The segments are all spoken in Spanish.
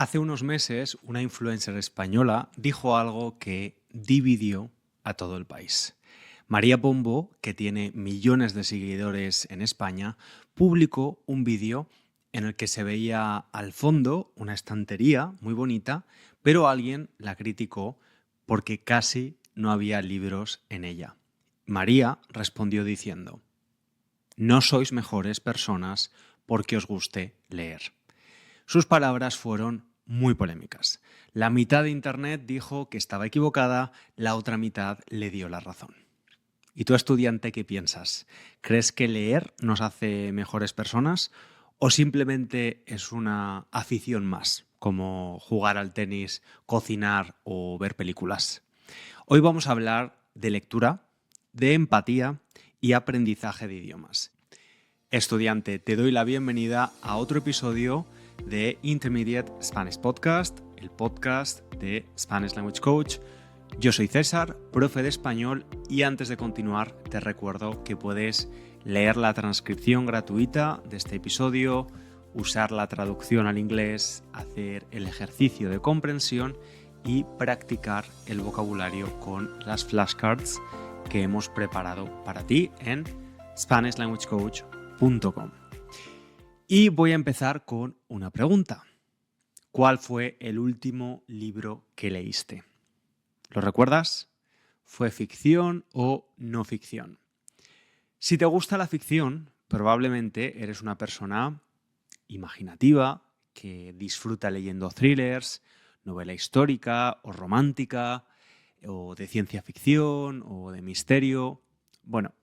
Hace unos meses, una influencer española dijo algo que dividió a todo el país. María Pombo, que tiene millones de seguidores en España, publicó un vídeo en el que se veía al fondo una estantería muy bonita, pero alguien la criticó porque casi no había libros en ella. María respondió diciendo: "No sois mejores personas porque os guste leer". Sus palabras fueron muy polémicas. La mitad de Internet dijo que estaba equivocada, la otra mitad le dio la razón. ¿Y tú, estudiante, qué piensas? ¿Crees que leer nos hace mejores personas o simplemente es una afición más, como jugar al tenis, cocinar o ver películas? Hoy vamos a hablar de lectura, de empatía y aprendizaje de idiomas. Estudiante, te doy la bienvenida a otro episodio de Intermediate Spanish Podcast, el podcast de Spanish Language Coach. Yo soy César, profe de español, y antes de continuar te recuerdo que puedes leer la transcripción gratuita de este episodio, usar la traducción al inglés, hacer el ejercicio de comprensión y practicar el vocabulario con las flashcards que hemos preparado para ti en SpanishLanguageCoach.com. Y voy a empezar con una pregunta. ¿Cuál fue el último libro que leíste? ¿Lo recuerdas? ¿Fue ficción o no ficción? Si te gusta la ficción, probablemente eres una persona imaginativa que disfruta leyendo thrillers, novela histórica o romántica, o de ciencia ficción o de misterio. Bueno,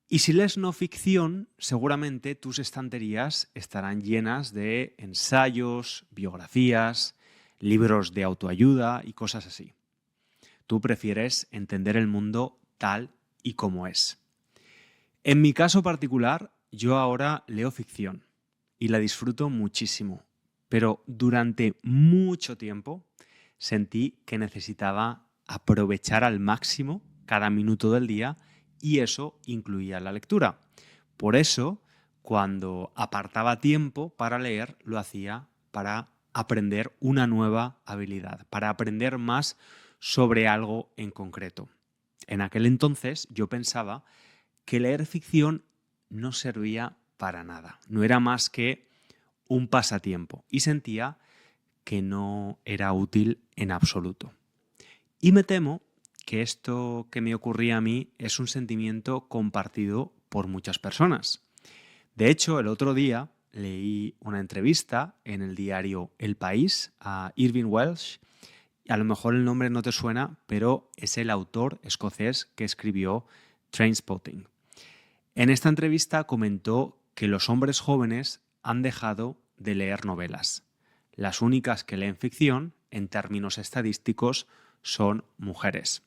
y si lees no ficción, seguramente tus estanterías estarán llenas de ensayos, biografías, libros de autoayuda y cosas así. Tú prefieres entender el mundo tal y como es. En mi caso particular, yo ahora leo ficción y la disfruto muchísimo, pero durante mucho tiempo sentí que necesitaba aprovechar al máximo cada minuto del día y eso incluía la lectura. Por eso, cuando apartaba tiempo para leer, lo hacía para aprender una nueva habilidad, para aprender más sobre algo en concreto. En aquel entonces yo pensaba que leer ficción no servía para nada, no era más que un pasatiempo y sentía que no era útil en absoluto. Y me temo que esto que me ocurría a mí es un sentimiento compartido por muchas personas. De hecho, el otro día leí una entrevista en el diario El País a Irving Welsh. A lo mejor el nombre no te suena, pero es el autor escocés que escribió Trainspotting. En esta entrevista comentó que los hombres jóvenes han dejado de leer novelas. Las únicas que leen ficción, en términos estadísticos, son mujeres.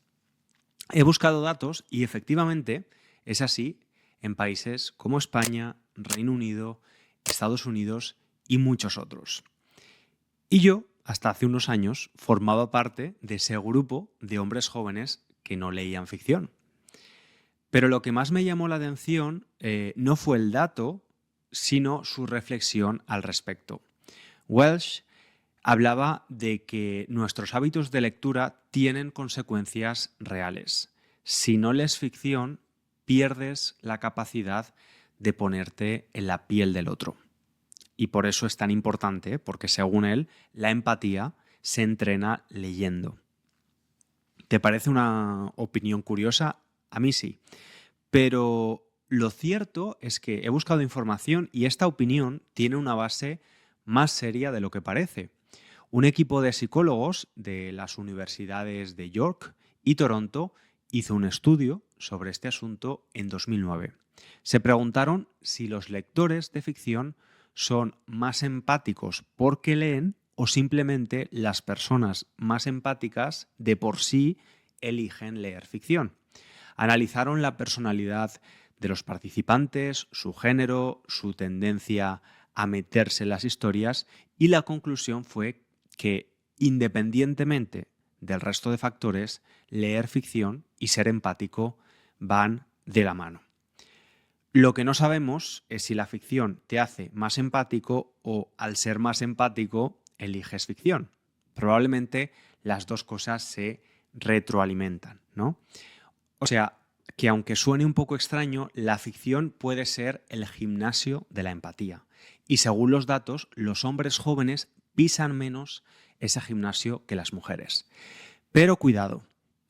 He buscado datos y efectivamente es así en países como España, Reino Unido, Estados Unidos y muchos otros. Y yo, hasta hace unos años, formaba parte de ese grupo de hombres jóvenes que no leían ficción. Pero lo que más me llamó la atención no fue el dato, sino su reflexión al respecto. Welsh hablaba de que nuestros hábitos de lectura tienen consecuencias reales. Si no lees ficción, pierdes la capacidad de ponerte en la piel del otro. Y por eso es tan importante, porque según él, la empatía se entrena leyendo. ¿Te parece una opinión curiosa? A mí sí. Pero lo cierto es que he buscado información y esta opinión tiene una base más seria de lo que parece. Un equipo de psicólogos de las universidades de York y Toronto hizo un estudio sobre este asunto en 2009. Se preguntaron si los lectores de ficción son más empáticos porque leen o simplemente las personas más empáticas de por sí eligen leer ficción. Analizaron la personalidad de los participantes, su género, su tendencia a meterse en las historias y la conclusión fue que, independientemente del resto de factores, leer ficción y ser empático van de la mano. Lo que no sabemos es si la ficción te hace más empático o, al ser más empático, eliges ficción. Probablemente las dos cosas se retroalimentan, ¿no? O sea, que aunque suene un poco extraño, la ficción puede ser el gimnasio de la empatía. Y según los datos, los hombres jóvenes pisan menos ese gimnasio que las mujeres. Pero cuidado,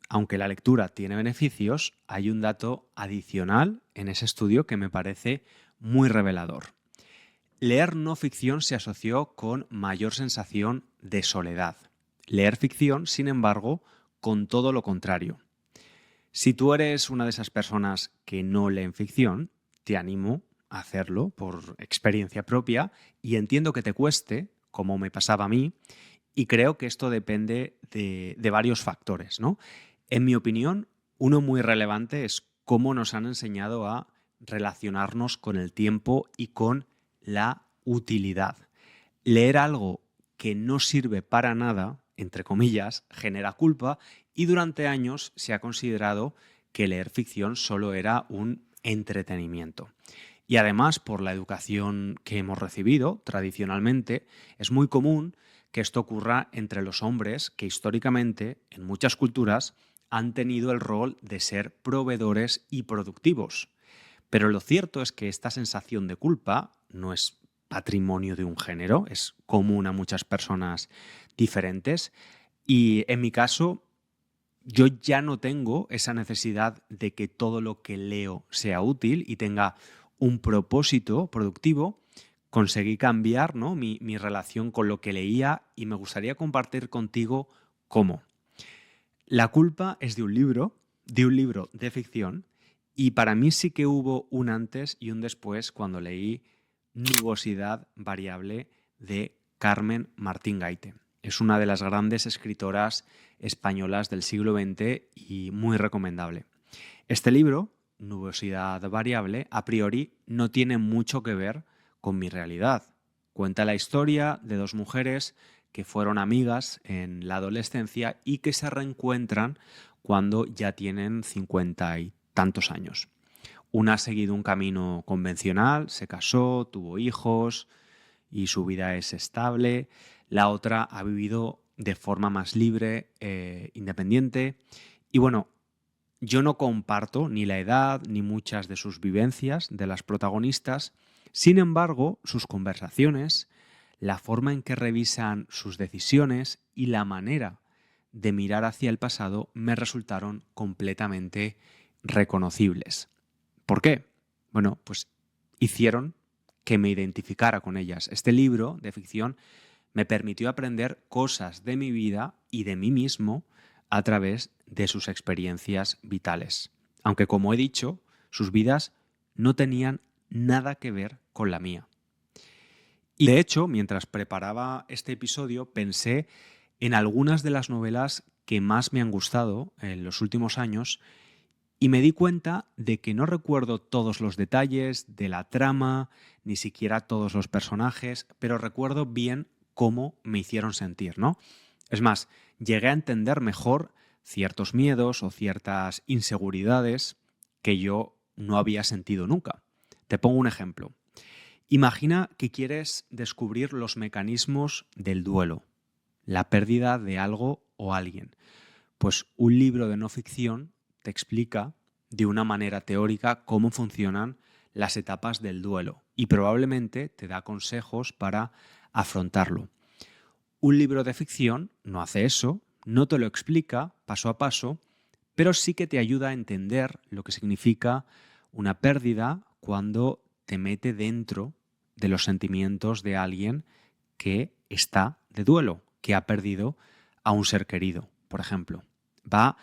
aunque la lectura tiene beneficios, hay un dato adicional en ese estudio que me parece muy revelador. Leer no ficción se asoció con mayor sensación de soledad. Leer ficción, sin embargo, con todo lo contrario. Si tú eres una de esas personas que no leen ficción, te animo a hacerlo por experiencia propia y entiendo que te cueste, como me pasaba a mí, y creo que esto depende de varios factores, ¿no? En mi opinión, uno muy relevante es cómo nos han enseñado a relacionarnos con el tiempo y con la utilidad. Leer algo que no sirve para nada, entre comillas, genera culpa y durante años se ha considerado que leer ficción solo era un entretenimiento. Y además, por la educación que hemos recibido tradicionalmente, es muy común que esto ocurra entre los hombres que históricamente, en muchas culturas, han tenido el rol de ser proveedores y productivos. Pero lo cierto es que esta sensación de culpa no es patrimonio de un género, es común a muchas personas diferentes. Y en mi caso, yo ya no tengo esa necesidad de que todo lo que leo sea útil y tenga un propósito productivo. Conseguí cambiar, ¿no?, mi relación con lo que leía y me gustaría compartir contigo cómo. La culpa es de un libro de ficción, y para mí sí que hubo un antes y un después cuando leí Nubosidad variable de Carmen Martín Gaite. Es una de las grandes escritoras españolas del siglo XX y muy recomendable. Este libro, Nubosidad variable, a priori no tiene mucho que ver con mi realidad. Cuenta la historia de dos mujeres que fueron amigas en la adolescencia y que se reencuentran cuando ya tienen 50 y tantos años. Una ha seguido un camino convencional, se casó, tuvo hijos y su vida es estable. La otra ha vivido de forma más libre, independiente. Y bueno, yo no comparto ni la edad ni muchas de sus vivencias de las protagonistas. Sin embargo, sus conversaciones, la forma en que revisan sus decisiones y la manera de mirar hacia el pasado me resultaron completamente reconocibles. ¿Por qué? Bueno, pues hicieron que me identificara con ellas. Este libro de ficción me permitió aprender cosas de mi vida y de mí mismo a través de sus experiencias vitales. Aunque, como he dicho, sus vidas no tenían nada que ver con la mía. Y de hecho, mientras preparaba este episodio, pensé en algunas de las novelas que más me han gustado en los últimos años y me di cuenta de que no recuerdo todos los detalles de la trama, ni siquiera todos los personajes, pero recuerdo bien cómo me hicieron sentir, ¿no? Es más, llegué a entender mejor ciertos miedos o ciertas inseguridades que yo no había sentido nunca. Te pongo un ejemplo. Imagina que quieres descubrir los mecanismos del duelo, la pérdida de algo o alguien. Pues un libro de no ficción te explica de una manera teórica cómo funcionan las etapas del duelo y probablemente te da consejos para afrontarlo. Un libro de ficción no hace eso, no te lo explica paso a paso, pero sí que te ayuda a entender lo que significa una pérdida cuando te mete dentro de los sentimientos de alguien que está de duelo, que ha perdido a un ser querido, por ejemplo. Va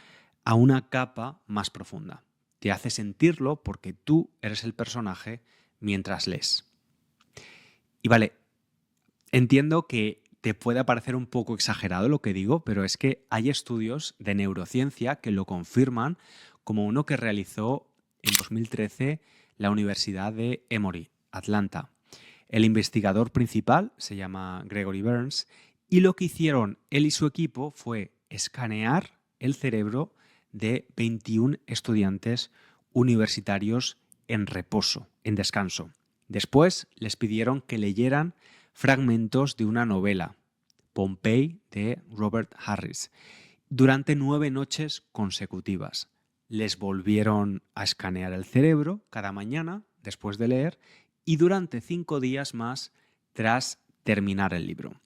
a una capa más profunda. Te hace sentirlo porque tú eres el personaje mientras lees. Y vale, entiendo que te puede parecer un poco exagerado lo que digo, pero es que hay estudios de neurociencia que lo confirman, como uno que realizó en 2013 la Universidad de Emory, Atlanta. El investigador principal se llama Gregory Burns y lo que hicieron él y su equipo fue escanear el cerebro de 21 estudiantes universitarios en reposo, en descanso. Después les pidieron que leyeran fragmentos de una novela Pompeii de Robert Harris durante 9 noches consecutivas. Les volvieron a escanear el cerebro cada mañana después de leer y durante 5 días más tras terminar el libro.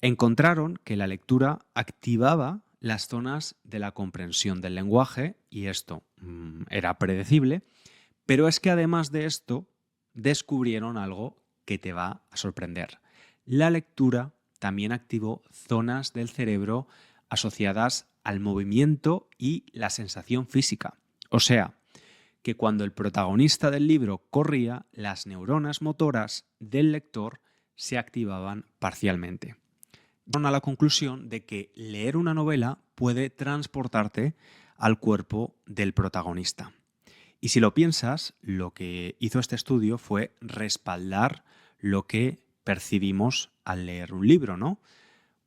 Encontraron que la lectura activaba las zonas de la comprensión del lenguaje y esto era predecible, pero es que además de esto descubrieron algo que te va a sorprender. La lectura también activó zonas del cerebro asociadas al movimiento y la sensación física. O sea, que cuando el protagonista del libro corría, las neuronas motoras del lector se activaban parcialmente. Llegaron a la conclusión de que leer una novela puede transportarte al cuerpo del protagonista. Y si lo piensas, lo que hizo este estudio fue respaldar lo que percibimos al leer un libro, ¿no?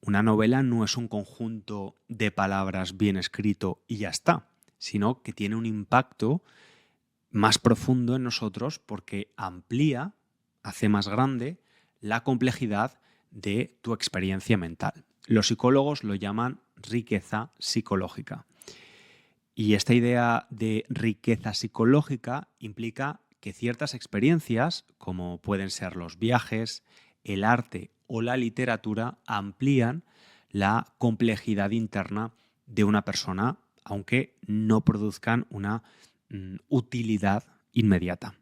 Una novela no es un conjunto de palabras bien escrito y ya está, sino que tiene un impacto más profundo en nosotros porque amplía, hace más grande la complejidad de tu experiencia mental. Los psicólogos lo llaman riqueza psicológica. Y esta idea de riqueza psicológica implica que ciertas experiencias, como pueden ser los viajes, el arte o la literatura, amplían la complejidad interna de una persona, aunque no produzcan una utilidad inmediata.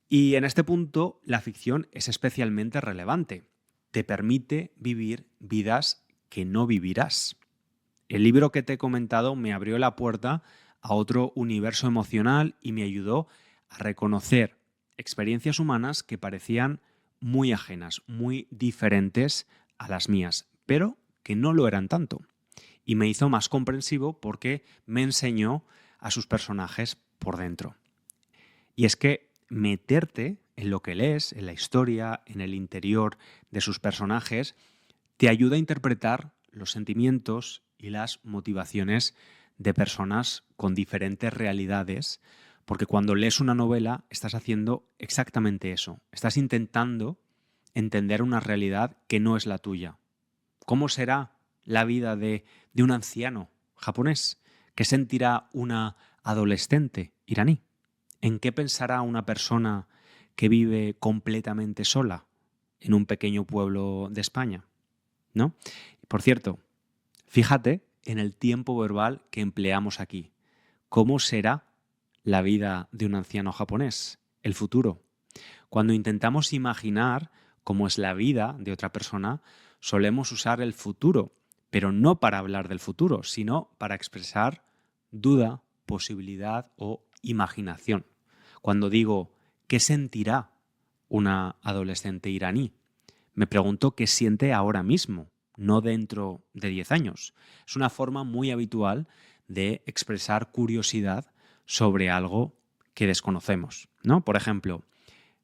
Y en este punto, la ficción es especialmente relevante. Te permite vivir vidas que no vivirás. El libro que te he comentado me abrió la puerta a otro universo emocional y me ayudó a reconocer experiencias humanas que parecían muy ajenas, muy diferentes a las mías, pero que no lo eran tanto. Y me hizo más comprensivo porque me enseñó a sus personajes por dentro. Y es que meterte en lo que lees, en la historia, en el interior de sus personajes, te ayuda a interpretar los sentimientos y las motivaciones de personas con diferentes realidades, porque cuando lees una novela estás haciendo exactamente eso. Estás intentando entender una realidad que no es la tuya. ¿Cómo será la vida de un anciano japonés? ¿Qué sentirá una adolescente iraní? ¿En qué pensará una persona que vive completamente sola en un pequeño pueblo de España? ¿No? Por cierto, fíjate en el tiempo verbal que empleamos aquí. ¿Cómo será la vida de un anciano japonés? El futuro. Cuando intentamos imaginar cómo es la vida de otra persona, solemos usar el futuro, pero no para hablar del futuro, sino para expresar duda, posibilidad o imaginación. Cuando digo, ¿qué sentirá una adolescente iraní? Me pregunto qué siente ahora mismo, no dentro de 10 años. Es una forma muy habitual de expresar curiosidad sobre algo que desconocemos, ¿no? Por ejemplo,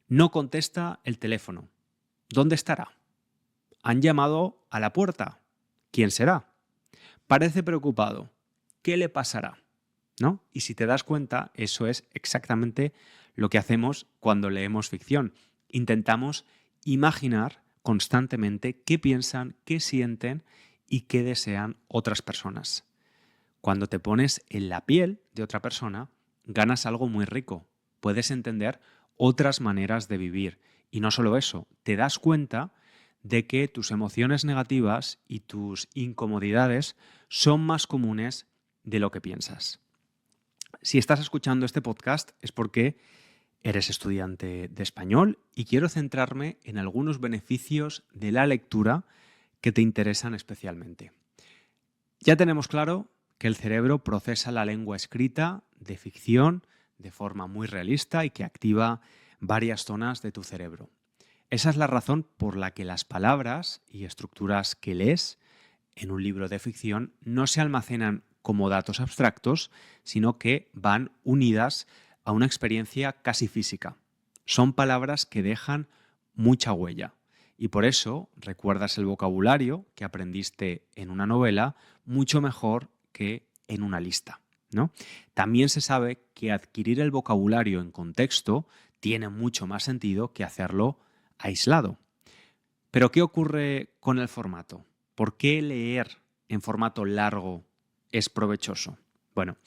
no contesta el teléfono. ¿Dónde estará? Han llamado a la puerta. ¿Quién será? Parece preocupado. ¿Qué le pasará? ¿No? Y si te das cuenta, eso es exactamente lo que hacemos cuando leemos ficción. Intentamos imaginar constantemente qué piensan, qué sienten y qué desean otras personas. Cuando te pones en la piel de otra persona, ganas algo muy rico. Puedes entender otras maneras de vivir. Y no solo eso, te das cuenta de que tus emociones negativas y tus incomodidades son más comunes de lo que piensas. Si estás escuchando este podcast es porque eres estudiante de español y quiero centrarme en algunos beneficios de la lectura que te interesan especialmente. Ya tenemos claro que el cerebro procesa la lengua escrita de ficción de forma muy realista y que activa varias zonas de tu cerebro. Esa es la razón por la que las palabras y estructuras que lees en un libro de ficción no se almacenan como datos abstractos, sino que van unidas a una experiencia casi física. Son palabras que dejan mucha huella y por eso recuerdas el vocabulario que aprendiste en una novela mucho mejor que en una lista, ¿no? También se sabe que adquirir el vocabulario en contexto tiene mucho más sentido que hacerlo aislado. Pero ¿qué ocurre con el formato? ¿Por qué leer en formato largo es provechoso? Bueno,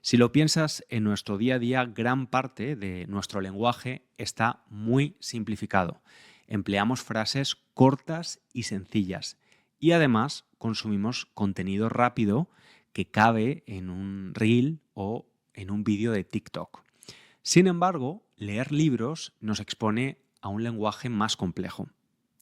si lo piensas, en nuestro día a día gran parte de nuestro lenguaje está muy simplificado. Empleamos frases cortas y sencillas y además consumimos contenido rápido que cabe en un reel o en un vídeo de TikTok. Sin embargo, leer libros nos expone a un lenguaje más complejo.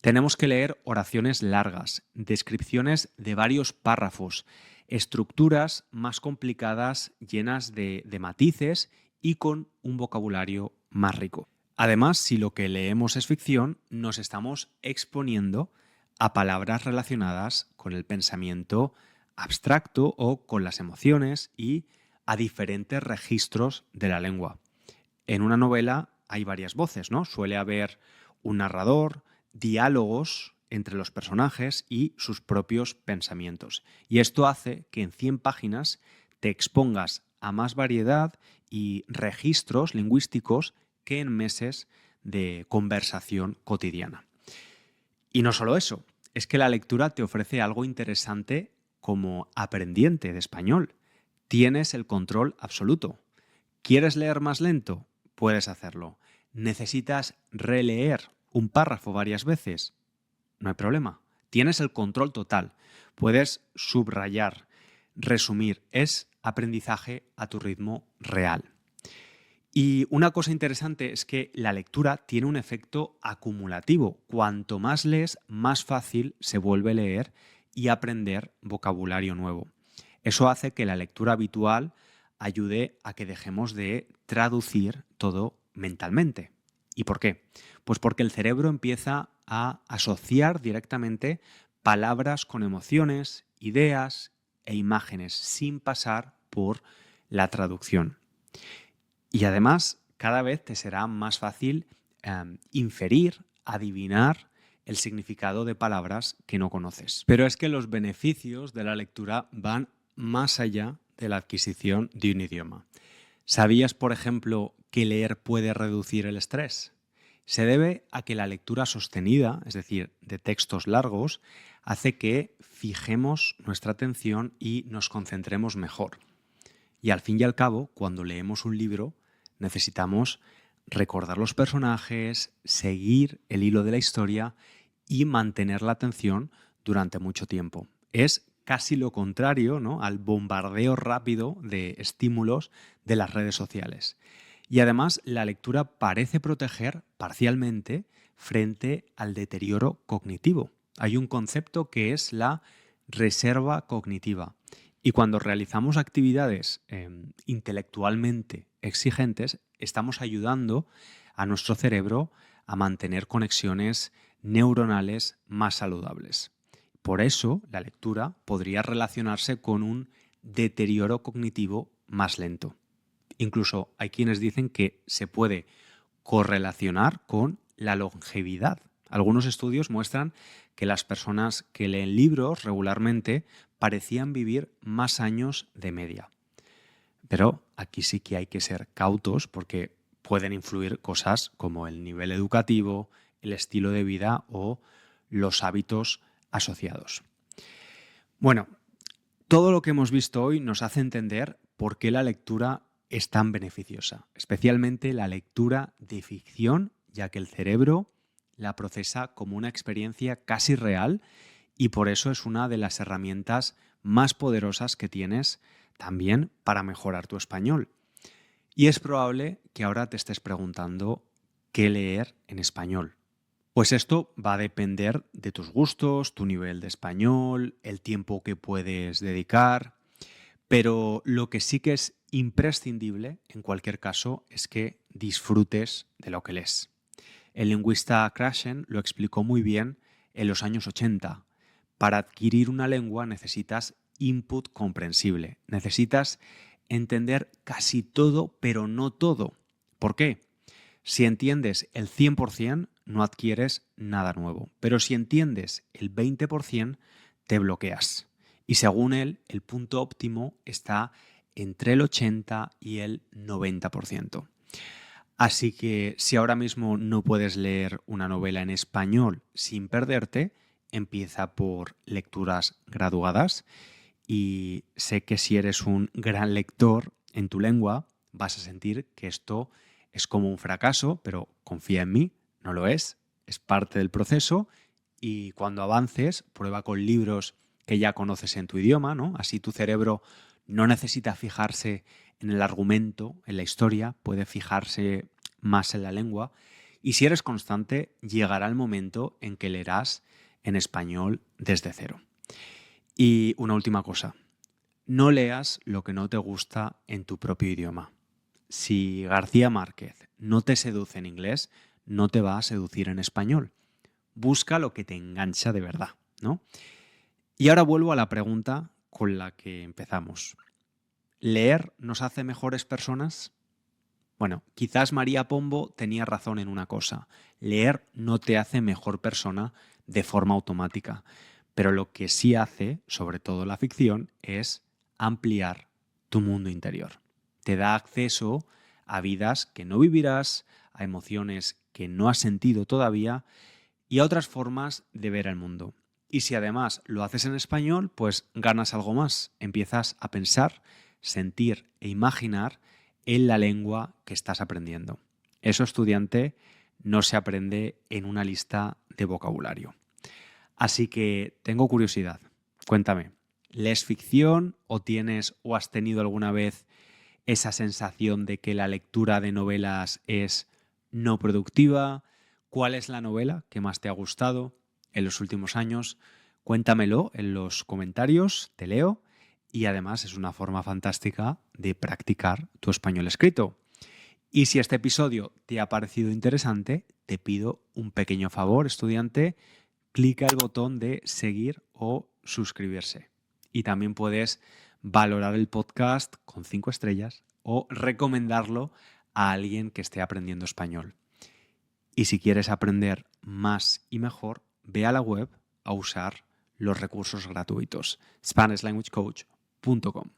Tenemos que leer oraciones largas, descripciones de varios párrafos, estructuras más complicadas llenas de matices y con un vocabulario más rico. Además, si lo que leemos es ficción, nos estamos exponiendo a palabras relacionadas con el pensamiento abstracto o con las emociones y a diferentes registros de la lengua. En una novela hay varias voces, ¿no? Suele haber un narrador, diálogos entre los personajes y sus propios pensamientos. Y esto hace que en 100 páginas te expongas a más variedad y registros lingüísticos que en meses de conversación cotidiana. Y no solo eso, es que la lectura te ofrece algo interesante como aprendiente de español. Tienes el control absoluto. ¿Quieres leer más lento? Puedes hacerlo. ¿Necesitas releer un párrafo varias veces? No hay problema. Tienes el control total. Puedes subrayar, resumir. Es aprendizaje a tu ritmo real. Y una cosa interesante es que la lectura tiene un efecto acumulativo. Cuanto más lees, más fácil se vuelve leer y aprender vocabulario nuevo. Eso hace que la lectura habitual ayude a que dejemos de traducir todo mentalmente. ¿Y por qué? Pues porque el cerebro empieza a asociar directamente palabras con emociones, ideas e imágenes sin pasar por la traducción. Y además, cada vez te será más fácil inferir, adivinar el significado de palabras que no conoces. Pero es que los beneficios de la lectura van más allá de la adquisición de un idioma. ¿Sabías, por ejemplo, que leer puede reducir el estrés? Se debe a que la lectura sostenida, es decir, de textos largos, hace que fijemos nuestra atención y nos concentremos mejor. Y al fin y al cabo, cuando leemos un libro, necesitamos recordar los personajes, seguir el hilo de la historia y mantener la atención durante mucho tiempo. Es casi lo contrario, ¿no?, al bombardeo rápido de estímulos de las redes sociales. Y además, la lectura parece proteger parcialmente frente al deterioro cognitivo. Hay un concepto que es la reserva cognitiva. Y cuando realizamos actividades intelectualmente exigentes, estamos ayudando a nuestro cerebro a mantener conexiones neuronales más saludables. Por eso, la lectura podría relacionarse con un deterioro cognitivo más lento. Incluso hay quienes dicen que se puede correlacionar con la longevidad. Algunos estudios muestran que las personas que leen libros regularmente parecían vivir más años de media. Pero aquí sí que hay que ser cautos porque pueden influir cosas como el nivel educativo, el estilo de vida o los hábitos asociados. Bueno, todo lo que hemos visto hoy nos hace entender por qué la lectura es tan beneficiosa, especialmente la lectura de ficción, ya que el cerebro la procesa como una experiencia casi real y por eso es una de las herramientas más poderosas que tienes también para mejorar tu español. Y es probable que ahora te estés preguntando qué leer en español. Pues esto va a depender de tus gustos, tu nivel de español, el tiempo que puedes dedicar, pero lo que sí que es imprescindible en cualquier caso es que disfrutes de lo que lees. El lingüista Krashen lo explicó muy bien en los años 80. Para adquirir una lengua necesitas input comprensible. Necesitas entender casi todo, pero no todo. ¿Por qué? Si entiendes el 100%, no adquieres nada nuevo. Pero si entiendes el 20%, te bloqueas. Y según él, el punto óptimo está entre el 80 y el 90%. Así que si ahora mismo no puedes leer una novela en español sin perderte, empieza por lecturas graduadas y sé que si eres un gran lector en tu lengua vas a sentir que esto es como un fracaso, pero confía en mí, no lo es parte del proceso y cuando avances prueba con libros que ya conoces en tu idioma, ¿no? Así tu cerebro no necesita fijarse en el argumento, en la historia, puede fijarse más en la lengua. Y si eres constante, llegará el momento en que leerás en español desde cero. Y una última cosa, no leas lo que no te gusta en tu propio idioma. Si García Márquez no te seduce en inglés, no te va a seducir en español. Busca lo que te engancha de verdad, ¿no? Y ahora vuelvo a la pregunta con la que empezamos. ¿Leer nos hace mejores personas? Bueno, quizás María Pombo tenía razón en una cosa. Leer no te hace mejor persona de forma automática, pero lo que sí hace, sobre todo la ficción, es ampliar tu mundo interior. Te da acceso a vidas que no vivirás, a emociones que no has sentido todavía y a otras formas de ver el mundo. Y si además lo haces en español, pues ganas algo más. Empiezas a pensar, sentir e imaginar en la lengua que estás aprendiendo. Eso, estudiante, no se aprende en una lista de vocabulario. Así que tengo curiosidad. Cuéntame, ¿lees ficción o tienes o has tenido alguna vez esa sensación de que la lectura de novelas es no productiva? ¿Cuál es la novela que más te ha gustado en los últimos años? Cuéntamelo en los comentarios, te leo y además es una forma fantástica de practicar tu español escrito. Y si este episodio te ha parecido interesante, te pido un pequeño favor, estudiante, clica el botón de seguir o suscribirse. Y también puedes valorar el podcast con 5 estrellas o recomendarlo a alguien que esté aprendiendo español. Y si quieres aprender más y mejor, ve a la web a usar los recursos gratuitos SpanishLanguageCoach.com.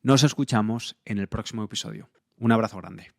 Nos escuchamos en el próximo episodio. Un abrazo grande.